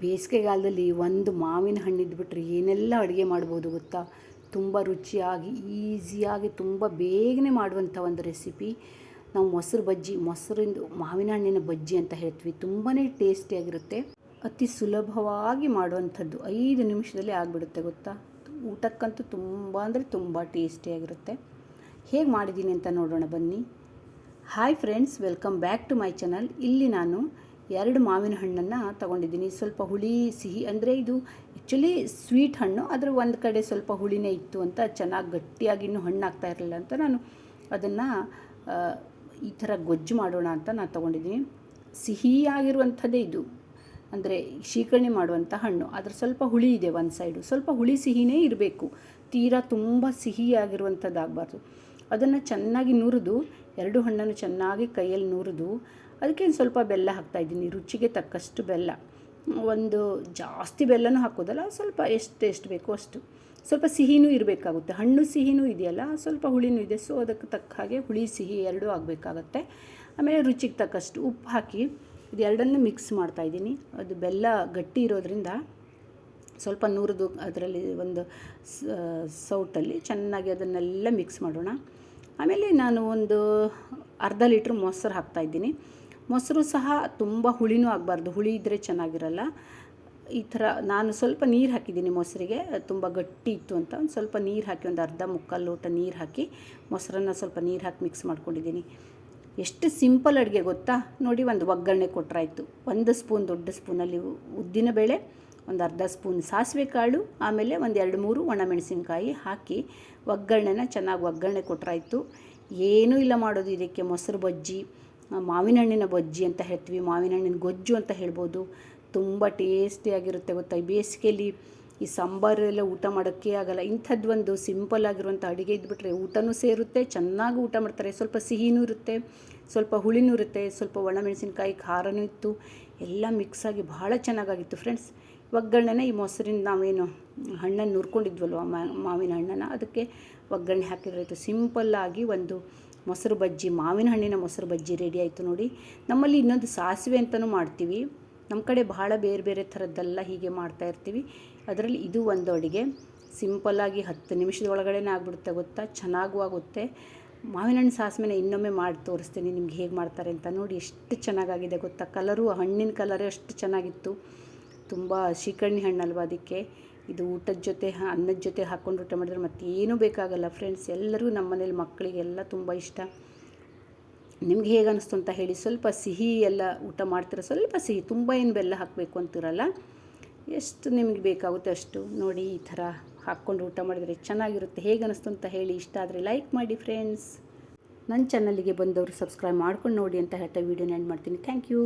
ಬೇಸಿಗೆಗಾಲದಲ್ಲಿ ಒಂದು ಮಾವಿನ ಹಣ್ಣು ಇದ್ಬಿಟ್ರೆ ಏನೆಲ್ಲ ಅಡುಗೆ ಮಾಡ್ಬೋದು ಗೊತ್ತಾ. ತುಂಬ ರುಚಿಯಾಗಿ ಈಸಿಯಾಗಿ ತುಂಬ ಬೇಗನೆ ಮಾಡುವಂಥ ಒಂದು ರೆಸಿಪಿ. ನಾವು ಮೊಸರು ಬಜ್ಜಿ, ಮೊಸರಿಂದು ಮಾವಿನ ಹಣ್ಣಿನ ಬಜ್ಜಿ ಅಂತ ಹೇಳ್ತೀವಿ. ತುಂಬಾ ಟೇಸ್ಟಿಯಾಗಿರುತ್ತೆ, ಅತಿ ಸುಲಭವಾಗಿ ಮಾಡುವಂಥದ್ದು. 5 ನಿಮಿಷದಲ್ಲಿ ಆಗಿಬಿಡುತ್ತೆ ಗೊತ್ತಾ. ಊಟಕ್ಕಂತೂ ತುಂಬ ಅಂದರೆ ತುಂಬ ಟೇಸ್ಟಿಯಾಗಿರುತ್ತೆ. ಹೇಗೆ ಮಾಡಿದ್ದೀನಿ ಅಂತ ನೋಡೋಣ ಬನ್ನಿ. Hi friends, welcome back to my channel. ಇಲ್ಲಿ ನಾನು 2 ಮಾವಿನ ಹಣ್ಣನ್ನು ತೊಗೊಂಡಿದ್ದೀನಿ. ಸ್ವಲ್ಪ ಹುಳಿ ಸಿಹಿ ಅಂದರೆ ಇದು ಆ್ಯಕ್ಚುಲಿ ಸ್ವೀಟ್ ಹಣ್ಣು, ಆದರೆ ಒಂದು ಕಡೆ ಸ್ವಲ್ಪ ಹುಳಿನೇ ಇತ್ತು ಅಂತ ಚೆನ್ನಾಗಿ ಗಟ್ಟಿಯಾಗಿ ಇನ್ನೂ ಹಣ್ಣು ಆಗ್ತಾ ಇರಲಿಲ್ಲ ಅಂತ ನಾನು ಅದನ್ನು ಈ ಥರ ಗೊಜ್ಜು ಮಾಡೋಣ ಅಂತ ನಾನು ತೊಗೊಂಡಿದ್ದೀನಿ. ಸಿಹಿಯಾಗಿರುವಂಥದ್ದೇ ಇದು, ಅಂದರೆ ಶೀಕರಣೆ ಮಾಡುವಂಥ ಹಣ್ಣು. ಆದರೆ ಸ್ವಲ್ಪ ಹುಳಿ ಇದೆ ಒಂದು ಸೈಡು, ಸ್ವಲ್ಪ ಹುಳಿ ಸಿಹಿನೇ ಇರಬೇಕು, ತೀರಾ ತುಂಬ ಸಿಹಿಯಾಗಿರುವಂಥದ್ದಾಗಬಾರ್ದು. ಅದನ್ನು ಚೆನ್ನಾಗಿ ನುರಿದು, 2 ಹಣ್ಣನ್ನು ಚೆನ್ನಾಗಿ ಕೈಯಲ್ಲಿ ನುರಿದು ಅದಕ್ಕೆ ಸ್ವಲ್ಪ ಬೆಲ್ಲ ಹಾಕ್ತಾಯಿದ್ದೀನಿ, ರುಚಿಗೆ ತಕ್ಕಷ್ಟು ಬೆಲ್ಲ. ಒಂದು ಜಾಸ್ತಿ ಬೆಲ್ಲನೂ ಹಾಕೋದಲ್ಲ, ಸ್ವಲ್ಪ ಎಷ್ಟು ಬೇಕೋ ಅಷ್ಟು. ಸ್ವಲ್ಪ ಸಿಹಿನೂ ಇರಬೇಕಾಗುತ್ತೆ, ಹಣ್ಣು ಸಿಹಿನೂ ಇದೆಯಲ್ಲ, ಸ್ವಲ್ಪ ಹುಳಿನೂ ಇದೆ. ಸೊ ಅದಕ್ಕೆ ತಕ್ಕ ಹಾಗೆ ಹುಳಿ ಸಿಹಿ 2 ಆಗಬೇಕಾಗತ್ತೆ. ಆಮೇಲೆ ರುಚಿಗೆ ತಕ್ಕಷ್ಟು ಉಪ್ಪು ಹಾಕಿ ಇದೆರಡನ್ನು ಮಿಕ್ಸ್ ಮಾಡ್ತಾಯಿದ್ದೀನಿ. ಅದು ಬೆಲ್ಲ ಗಟ್ಟಿ ಇರೋದ್ರಿಂದ ಸ್ವಲ್ಪ ನುರಿದು ಅದರಲ್ಲಿ ಒಂದು ಸೌಟಲ್ಲಿ ಚೆನ್ನಾಗಿ ಅದನ್ನೆಲ್ಲ ಮಿಕ್ಸ್ ಮಾಡೋಣ. ಆಮೇಲೆ ನಾನು ಒಂದು ಅರ್ಧ ಲೀಟ್ರ್ ಮೊಸರು ಹಾಕ್ತಾಯಿದ್ದೀನಿ. ಮೊಸರು ಸಹ ತುಂಬ ಹುಳಿನೂ ಆಗಬಾರ್ದು, ಹುಳಿ ಇದ್ದರೆ ಚೆನ್ನಾಗಿರಲ್ಲ. ಈ ಥರ ನಾನು ಸ್ವಲ್ಪ ನೀರು ಹಾಕಿದ್ದೀನಿ ಮೊಸರಿಗೆ, ತುಂಬ ಗಟ್ಟಿ ಇತ್ತು ಅಂತ ಒಂದು ಸ್ವಲ್ಪ ನೀರು ಹಾಕಿ, ಒಂದು ಅರ್ಧ ಮುಕ್ಕಾಲು ಲೋಟ ನೀರು ಹಾಕಿ ಮೊಸರನ್ನು ಸ್ವಲ್ಪ ನೀರು ಹಾಕಿ ಮಿಕ್ಸ್ ಮಾಡ್ಕೊಂಡಿದ್ದೀನಿ. ಎಷ್ಟು ಸಿಂಪಲ್ ಅಡುಗೆ ಗೊತ್ತಾ. ನೋಡಿ, ಒಂದು ಒಗ್ಗರಣೆ ಕೊಟ್ಟರಾಯಿತು. 1 ಸ್ಪೂನ್ ದೊಡ್ಡ ಸ್ಪೂನಲ್ಲಿ ಉದ್ದಿನಬೇಳೆ, ಒಂದು ಅರ್ಧ ಸ್ಪೂನ್ ಸಾಸಿವೆ ಕಾಳು, ಆಮೇಲೆ ಒಂದು 2-3 ಒಣಮೆಣಸಿನ್ಕಾಯಿ ಹಾಕಿ ಒಗ್ಗರಣೆನ ಚೆನ್ನಾಗಿ ಒಗ್ಗರಣೆ ಕೊಟ್ಟರಾಯಿತು. ಏನೂ ಇಲ್ಲ ಮಾಡೋದು. ಇದಕ್ಕೆ ಮೊಸರು ಬಜ್ಜಿ, ಮಾವಿನ ಹಣ್ಣಿನ ಬಜ್ಜಿ ಅಂತ ಹೇಳ್ತೀವಿ, ಮಾವಿನ ಹಣ್ಣಿನ ಗೊಜ್ಜು ಅಂತ ಹೇಳ್ಬೋದು. ತುಂಬ ಟೇಸ್ಟಿಯಾಗಿರುತ್ತೆ ಗೊತ್ತಾ. ಈ ಬೇಸಿಗೆಯಲ್ಲಿ ಈ ಸಾಂಬಾರೆಲ್ಲ ಊಟ ಮಾಡೋಕ್ಕೆ ಆಗಲ್ಲ. ಇಂಥದ್ದು ಒಂದು ಸಿಂಪಲ್ ಆಗಿರುವಂಥ ಅಡುಗೆ ಇದ್ಬಿಟ್ರೆ ಊಟನೂ ಸೇರುತ್ತೆ, ಚೆನ್ನಾಗಿ ಊಟ ಮಾಡ್ತಾರೆ. ಸ್ವಲ್ಪ ಸಿಹಿನೂ ಇರುತ್ತೆ, ಸ್ವಲ್ಪ ಹುಳಿನೂ ಇರುತ್ತೆ, ಸ್ವಲ್ಪ ಒಣಮೆಣಸಿನ್ಕಾಯಿ ಖಾರನೂ ಇತ್ತು, ಎಲ್ಲ ಮಿಕ್ಸಾಗಿ ಭಾಳ ಚೆನ್ನಾಗಾಗಿತ್ತು ಫ್ರೆಂಡ್ಸ್. ಒಗ್ಗರಣೆನ ಈ ಮೊಸರಿನ ನಾವೇನು ಹಣ್ಣನ್ನು ನುರ್ಕೊಂಡಿದ್ವಲ್ವ, ಮಾವಿನ ಹಣ್ಣನ್ನು, ಅದಕ್ಕೆ ಒಗ್ಗರಣೆ ಹಾಕಿದ್ರಾಯಿತು. ಸಿಂಪಲ್ಲಾಗಿ ಒಂದು ಮೊಸರು ಬಜ್ಜಿ, ಮಾವಿನ ಹಣ್ಣಿನ ಮೊಸರು ಬಜ್ಜಿ ರೆಡಿ ಆಯಿತು ನೋಡಿ. ನಮ್ಮಲ್ಲಿ ಇನ್ನೊಂದು ಸಾಸಿವೆ ಅಂತಲೂ ಮಾಡ್ತೀವಿ, ನಮ್ಮ ಕಡೆ ಭಾಳ ಬೇರೆ ಬೇರೆ ಥರದ್ದೆಲ್ಲ ಹೀಗೆ ಮಾಡ್ತಾಯಿರ್ತೀವಿ. ಅದರಲ್ಲಿ ಇದು ಒಂದು ಅಡುಗೆ ಸಿಂಪಲ್ಲಾಗಿ 10 ನಿಮಿಷದ ಒಳಗಡೆನೇ ಆಗಿಬಿಡುತ್ತೆ ಗೊತ್ತಾ, ಚೆನ್ನಾಗೂ ಆಗುತ್ತೆ. ಮಾವಿನ ಹಣ್ಣು ಸಾಸಿವೆನ ಇನ್ನೊಮ್ಮೆ ಮಾಡಿ ತೋರಿಸ್ತೀನಿ ನಿಮ್ಗೆ ಹೇಗೆ ಮಾಡ್ತಾರೆ ಅಂತ. ನೋಡಿ ಎಷ್ಟು ಚೆನ್ನಾಗಾಗಿದೆ ಗೊತ್ತಾ. ಕಲರು, ಹಣ್ಣಿನ ಕಲರೇ ಅಷ್ಟು ಚೆನ್ನಾಗಿತ್ತು. ತುಂಬ ಶೀಕರಣೆ ಹಣ್ಣಲ್ವ, ಅದಕ್ಕೆ ಇದು ಊಟದ ಜೊತೆ, ಅನ್ನದ ಜೊತೆ ಹಾಕ್ಕೊಂಡು ಊಟ ಮಾಡಿದ್ರೆ ಮತ್ತೇನೂ ಬೇಕಾಗಲ್ಲ ಫ್ರೆಂಡ್ಸ್. ಎಲ್ಲರೂ ನಮ್ಮ ಮನೇಲಿ ಮಕ್ಕಳಿಗೆಲ್ಲ ತುಂಬ ಇಷ್ಟ. ನಿಮ್ಗೆ ಹೇಗೆ ಅನ್ನಿಸ್ತು ಅಂತ ಹೇಳಿ. ಸ್ವಲ್ಪ ಸಿಹಿ ಎಲ್ಲ ಊಟ ಮಾಡ್ತೀರ, ಸ್ವಲ್ಪ ಸಿಹಿ, ತುಂಬ ಏನು ಬೆಲ್ಲ ಹಾಕಬೇಕು ಅಂತಿರಲ್ಲ, ಎಷ್ಟು ನಿಮಗೆ ಬೇಕಾಗುತ್ತೆ ಅಷ್ಟು. ನೋಡಿ ಈ ಥರ ಹಾಕ್ಕೊಂಡು ಊಟ ಮಾಡಿದರೆ ಚೆನ್ನಾಗಿರುತ್ತೆ. ಹೇಗೆ ಅನ್ನಿಸ್ತು ಅಂತ ಹೇಳಿ. ಇಷ್ಟ ಆದರೆ ಲೈಕ್ ಮಾಡಿ ಫ್ರೆಂಡ್ಸ್. ನನ್ನ ಚಾನಲ್ಗೆ ಬಂದವರು ಸಬ್ಸ್ಕ್ರೈಬ್ ಮಾಡ್ಕೊಂಡು ನೋಡಿ ಅಂತ ಹೇಳ್ತಾ ವೀಡಿಯೋನ ಎಂಡ್ ಮಾಡ್ತೀನಿ. Thank you.